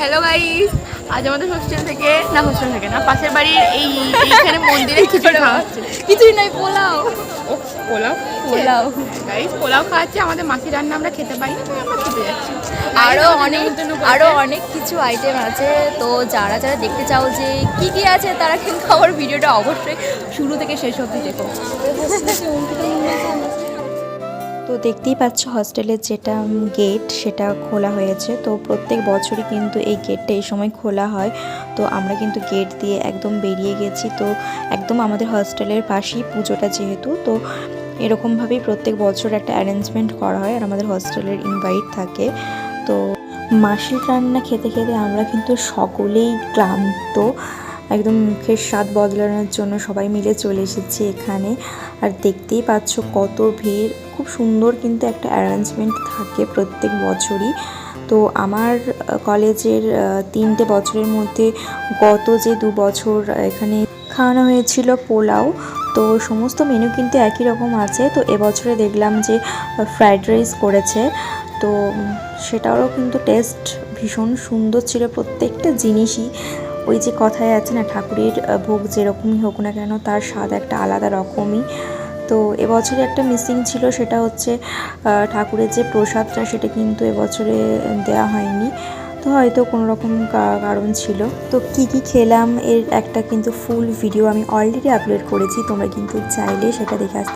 Hello guys, আজ আমাদের hostel থেকে না পাশের বাড়ির এইখানে মন্দিরে খিচুড়ি খাওয়া হচ্ছে। কিছুই নাই, পোলাও পোলাও পোলাও গাইস, পোলাও খাওয়াচ্ছে। আমাদের মাসির রান্না আমরা খেতে পারি না, তাই আমরা খেতে যাচ্ছি। আরো অনেক কিছু আইটেম আছে। তো যারা যারা দেখতে চাও যে কি কি আছে, তারা কিন্তু আমার ভিডিওটা অবশ্যই শুরু থেকে শেষ অবধি দেখো। তো দেখতেই পাচ্ছ হস্টেলের যেটা গেট সেটা খোলা হয়েছে। তো প্রত্যেক বছরই কিন্তু এই গেটটা এই সময় খোলা হয়। তো আমরা কিন্তু গেট দিয়ে একদম বেরিয়ে গেছি। তো একদম আমাদের হস্টেলের পাশেই পুজোটা যেহেতু, তো এরকমভাবেই প্রত্যেক বছর একটা অ্যারেঞ্জমেন্ট করা হয় আর আমাদের হস্টেলের ইনভাইট থাকে। তো মাসির রান্না খেতে খেতে আমরা কিন্তু সকলেই ক্লান্ত, একদম মুখের স্বাদ বদলানোর জন্য সবাই মিলে চলে এসেছি এখানে। আর দেখতেই পাচ্ছ কত ভিড়, খুব সুন্দর কিন্তু একটা অ্যারেঞ্জমেন্ট থাকে প্রত্যেক বছরই। তো আমার কলেজের 3টে বছরের মধ্যে গত যে 2 বছর এখানে খাওয়ানো হয়েছিল পোলাও। তো সমস্ত মেনু কিন্তু একই রকম আছে। তো এবছরে দেখলাম যে ফ্রাইড রাইস করেছে, তো সেটারও কিন্তু টেস্ট ভীষণ সুন্দর ছিল। প্রত্যেকটা জিনিসই ওই যে কথায় আছে না, ঠাকুরের ভোগ যেরকমই হোক না কেন তার স্বাদ একটা আলাদা রকমই। তো এবছরে একটা মিসিং ছিল, সেটা হচ্ছে ঠাকুরের যে প্রসাদটা সেটা কিন্তু এবছরে দেওয়া হয়নি। তো হয়তো কোনো রকম কারণ ছিল। তো কি কি খেলাম এর একটা কিন্তু ফুল ভিডিও আমি অলরেডি আপলোড করেছি, তোমরা কিন্তু চাইলে সেটা দেখে আসতে